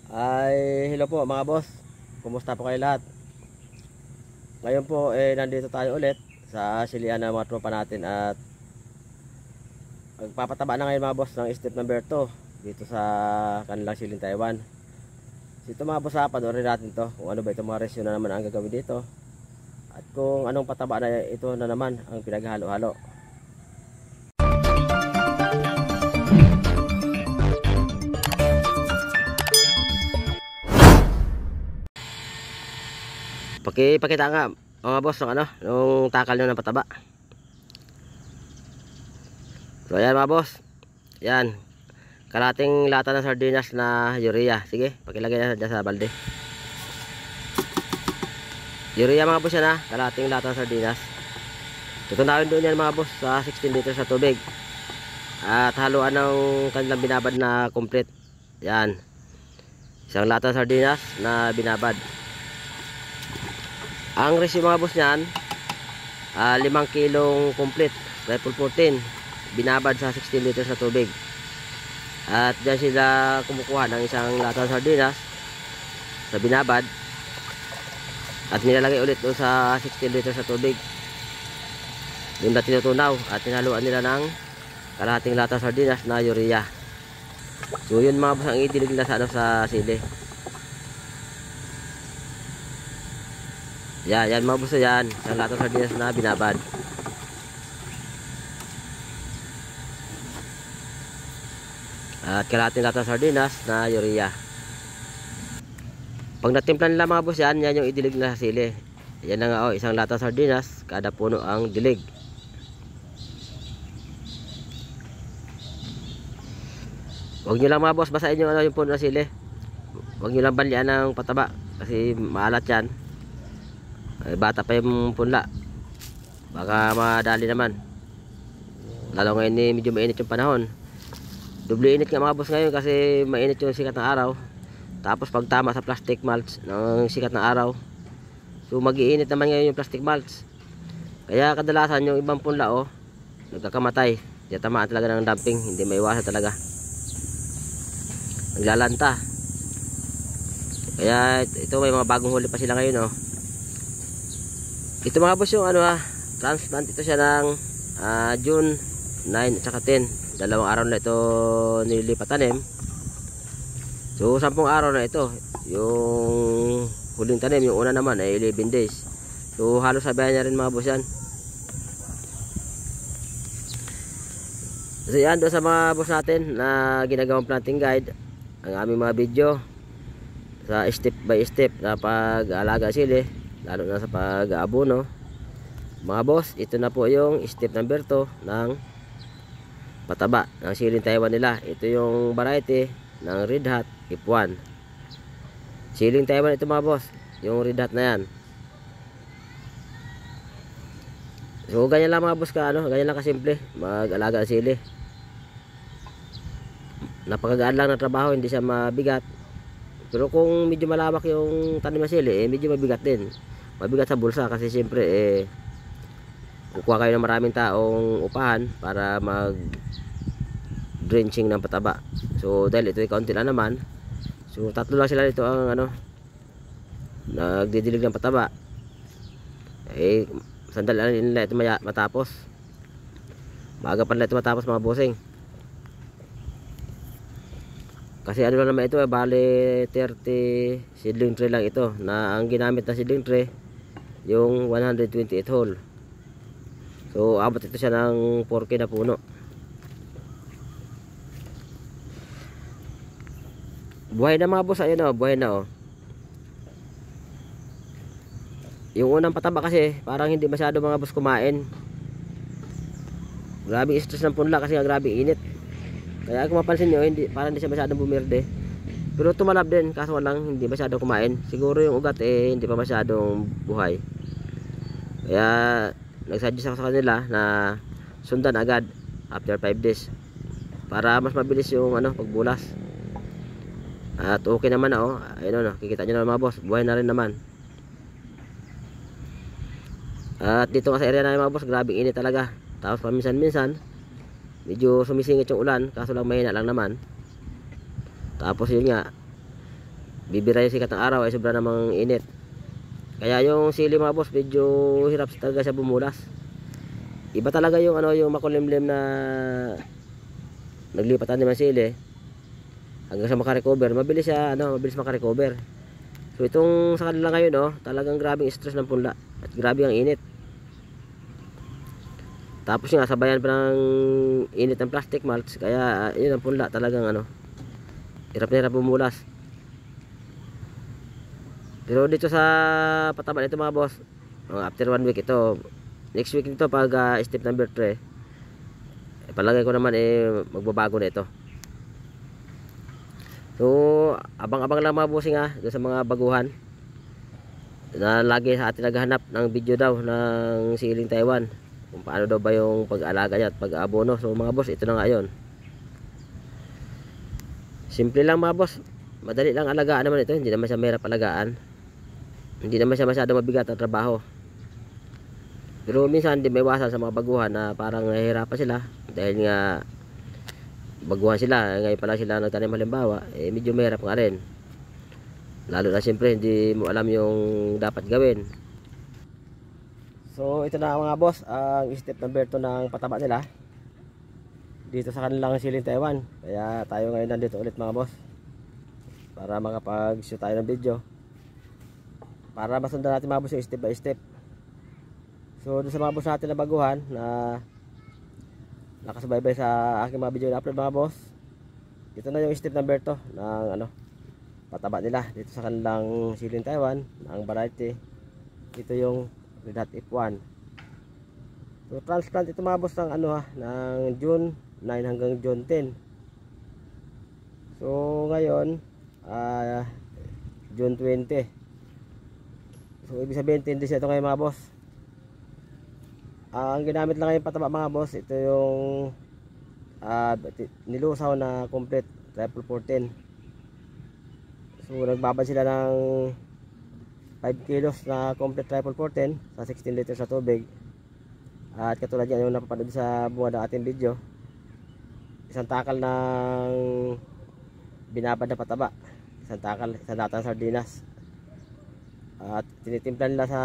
Hello po mga boss. Kumusta po kayo lahat? Ngayon po nandito tayo ulit sa silian ng mga tropa natin at magpapataba na ngayon mga boss ng step number 2 dito sa kanilang siling Taiwan. Dito mga boss, panoorin natin to kung ano ba itong mga resyo na naman ang gagawin dito at kung anong pataba na ito na naman ang pinaghalo-halo. Pakita nga mga boss ng nung takal nyo ng pataba. So ayan mga boss, yan kalating lata ng sardinas na urea. Sige, pakilagay na dyan sa balde. Urea mga boss yan, kalating lata ng sardinas. Tutunawin doon yan mga boss sa 16 liters na tubig at haluan ng kanilang binabad na complete. Yan, isang lata ng sardinas na binabad. Ang resyo mga boss niyan, 5 kilong complete, triple 14, binabad sa 16 liters na tubig. At dyan sila kumukuha ng isang lata ng sardinas sa binabad at nilalagay ulit doon sa 16 liters na tubig. Doon na tinutunaw at tinaluan nila ng kalahating lata ng sardinas na urea. So yun mga boss ang idilig nila sa sili. Yan mga boss, yan ang lata ng sardinas na binabad. At kalahating lata ng sardinas na urea. Pag natimplan nila mga boss, yan yung idilig na sa sili. Yan na nga, isang lata ng sardinas kada puno ang dilig. Huwag nyo lang mga boss basahin yung yung puno ng sili. Huwag nyo lang banlian ng pataba kasi maalat yan. Bata pa yung punla, baka madali naman, lalo ngayon medyo mainit yung panahon. Doble init nga mga boss ngayon kasi mainit yung sikat ng araw, tapos pagtama sa plastic mulch ng sikat ng araw, so mag-iinit naman ngayon yung plastic mulch. Kaya kadalasan yung ibang punla nagkakamatay, tamaan talaga ng dumping, hindi maiwasan talaga, naglalanta. Kaya ito may mga bagong huli pa sila ngayon. Ito mga boss yung transplant ito siya ng June 9 at saka 10. Dalawang araw na ito nililipat tanim. So 10 araw na ito yung huling tanim. Yung una naman ay 11 days. So halos sabayan niya rin mga boss yan. So yan doon sa mga boss natin na ginagawang planting guide, ang aming mga video sa step by step na pag-alaga sili, lalo na sa pag-aabono. Mga boss, ito na po yung step number 2 ng pataba ng siling Taiwan nila. Ito yung variety ng Red Hot F1. Siling Taiwan ito mga boss, yung Red Hot na yan. So ganyan lang mga boss ganyan lang kasimple mag-alaga ng sili. Napakagaan lang ng trabaho, hindi siya mabigat. Pero kung medyo malawak yung tanim ng sili, medyo mabigat din. Mabigat sa bulsa kasi siyempre kukuha kayo ng maraming taong upahan para mag drenching ng pataba. So dahil ito ay kaunti lang naman, so 3 lang sila dito ang nagdidilig ng pataba. Sandali lang nila ito matapos. Maaga pa nila ito matapos mga bossing. Kasi lang naman ito, bale 30 seedling tray lang ito, na ang ginamit na seedling tray yung 128 hole. So abot ito siya ng 4K na puno. Buhay na mga boss, ayun buhay na Yung unang pataba kasi parang hindi masyado mga boss kumain. Grabe stress ng punla kasi grabe init. Kaya kung mapansin nyo, parang hindi siya masyadong bumerde. Pero tumalab din, kaso lang hindi masyadong kumain. Siguro yung ugat hindi pa masyadong buhay. Kaya nagsuggest ako sa kanila na sundan agad after 5 days para mas mabilis yung pagbulas. At okay naman ayun kikita nyo na mga boss, buhay na rin naman. At dito nga sa area namin mga boss, grabe init talaga. Tapos paminsan-minsan medyo sumisingit yung ulan, kaso lang mahina lang naman. Tapos yun nga, bibira yung sikat ng araw ay sobra namang init. Kaya yung sili mga boss medyo hirap talaga siya bumulas. Iba talaga yung ano, yung makulimlim na naglipatan naman sili hanggang sa makarecover. Mabilis siya ano, mabilis makarecover. So itong sa kanila ngayon oh, talagang grabing stress ng punla at grabe ang init. Tapos nga sabayan pa ng init ng plastic mulch, kaya yun ang punla talagang ano, hirap na hirap bumulas. Pero dito sa pataba nito mga boss, after 1 week ito, next week nito pag step number 3, palagay ko naman magbabago na ito. So abang-abang lang mga bossing doon sa mga baguhan na lagi sa atin naghahanap ng video daw ng siling Taiwan, kung paano daw ba yung pag-alaga niya at pag-aabono. So mga boss, ito na nga yun. Simple lang mga boss, madali lang alagaan naman ito, hindi naman siya mahirap alagaan, hindi naman siya masyado mabigat ang trabaho. Pero minsan di may iwasan sa mga baguhan na parang nahihirapan sila dahil nga baguhan sila, ngayon pala sila nagtanim halimbawa, medyo mahirap nga rin. Lalo na siyempre hindi mo alam yung dapat gawin. So ito na mga boss, ang step number 2 ng pataba nila dito sa kanilang siling Taiwan. Kaya tayo ngayon nandito ulit mga boss para makapag-shoot tayo ng video, para masundan natin mga boss yung step by step. So doon sa mga boss natin na baguhan na nakasubaybay sa aking mga video na upload mga boss, ito na yung step number 2 ng ano, pataba nila dito sa kanilang siling Taiwan ng variety. Ito yung Red Hot F1. So transplant ito mga boss ng ano ng June 9 hanggang June 10. So ngayon June 20. So ibig sabihin 10 days ito ngayon mga boss. Ang ginamit lang ngayon pataba mga boss, ito yung nilusaw na complete triple 14. So nagbabad sila ng 5 kilos na complete triple 14 sa 16 liters na tubig. At katulad yan yung napapanood sa buwan ng ating video, isang takal ng binabad na pataba, isang takal, isang latang sardinas, at tinitimplan nila sa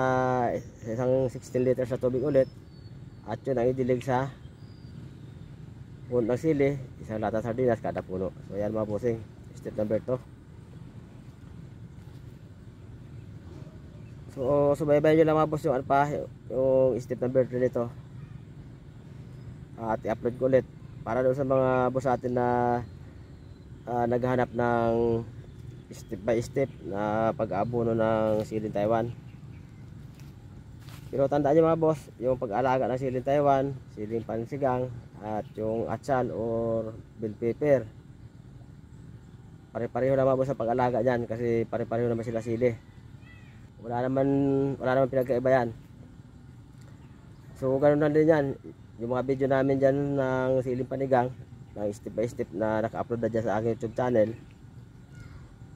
isang 16 liters na tubig ulit, at yun ang idilig sa puno ng sili, isang latang sardinas kada puno. So yan mga bossing, step number 2. So subaybayan nyo lang mga boss yung ano pa, yung step number 3 nito, at i-upload ko ulit para doon sa mga boss natin na naghahanap ng step by step na pag-aabono ng siling Taiwan. Pero tandaan nyo mga boss, yung pag-alaga ng siling Taiwan, siling pansigang, at yung atsal or bell pepper, pare-pareho lang mga boss sa pag-alaga dyan, kasi pare-pareho naman sila sili. Wala naman pinagkaiba yan. So ganoon lang din yan yung mga video namin dyan ng siling panigang, ng step by step na naka-upload na dyan sa aking YouTube channel.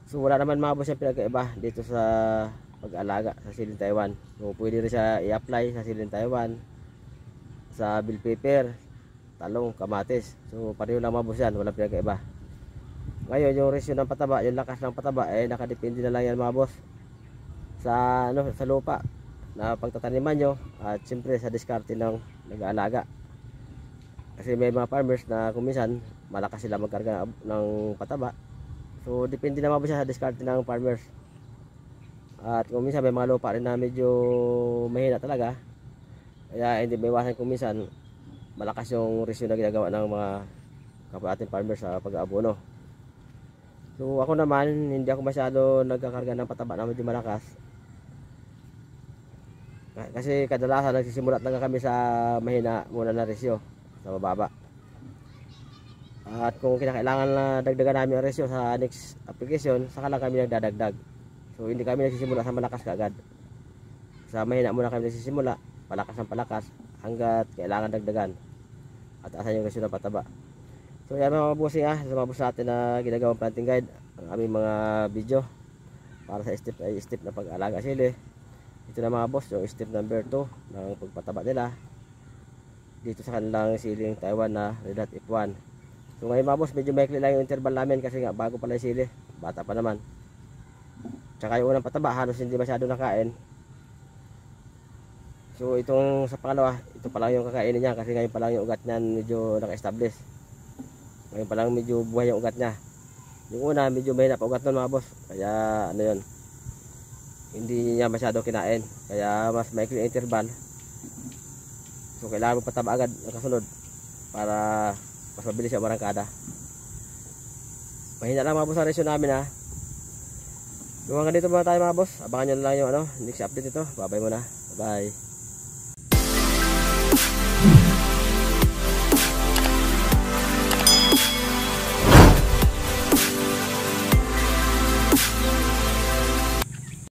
So wala naman mga boss yung pinagkaiba dito sa pag-alaga sa siling Taiwan. So pwede rin siya i-apply sa siling Taiwan, sa bell pepper, talong, kamatis. So pareho lang mga boss yan, walang pinagkaiba. Ngayon yung ratio ng pataba, yung lakas ng pataba nakadepende na lang yan mga boss sa ano, sa lupa na pagtataniman nyo, at siyempre sa diskarte ng nag-aalaga. Kasi may mga farmers na kuminsan malakas sila magkarga ng pataba. So depende naman po siya sa diskarte ng farmers. At kuminsan may mga lupa rin na medyo mahina talaga, kaya hindi may iwasan kuminsan malakas yung resyo na ginagawa ng mga kapwa ating farmers sa pag-aabono. So ako naman, hindi ako masyado nagkakarga ng pataba na medyo malakas, kasi kadalasan nagsisimula talaga kami sa mahina muna na resyo, sa mababa. At kung kinakailangan na dagdagan namin ang resyo sa next application, saka lang kami nagdadagdag. So hindi kami nagsisimula sa malakas kaagad. Sa mahina muna kami nagsisimula, palakas ng palakas, hanggat kailangan dagdagan at asan yung resyo ng pataba. So yan mga bossing sa mga boss natin na ginagawang planting guide, ang aming mga video para sa step by step na pag-alaga sili. Ito na mga boss yung step number 2 ng pagpataba nila dito sa kanilang siling Taiwan na Red Hot F1. So ngayon mga boss, medyo maikli lang yung interval namin kasi nga bago pala yung sili, bata pa naman. Tsaka yung unang pataba halos hindi masyado nakain. So itong sa pangalawa, ito pa lang yung kakainin niya kasi ngayon pa lang yung ugat niyan medyo naka-establish. Ngayon pa lang medyo buhay yung ugat niya. Yung una medyo mahina pa ugat nun mga boss. Kaya ano yun, hindi niya masyado kinain. Kaya mas maikli interval. So kailangan mo pataba agad ang kasunod para mas mabilis yung marangkada. Mahina lang mga boss ang resyo namin ha. So hanggang dito muna tayo mga boss. Abangan nyo lang yung next update ito. Bye bye muna. Bye.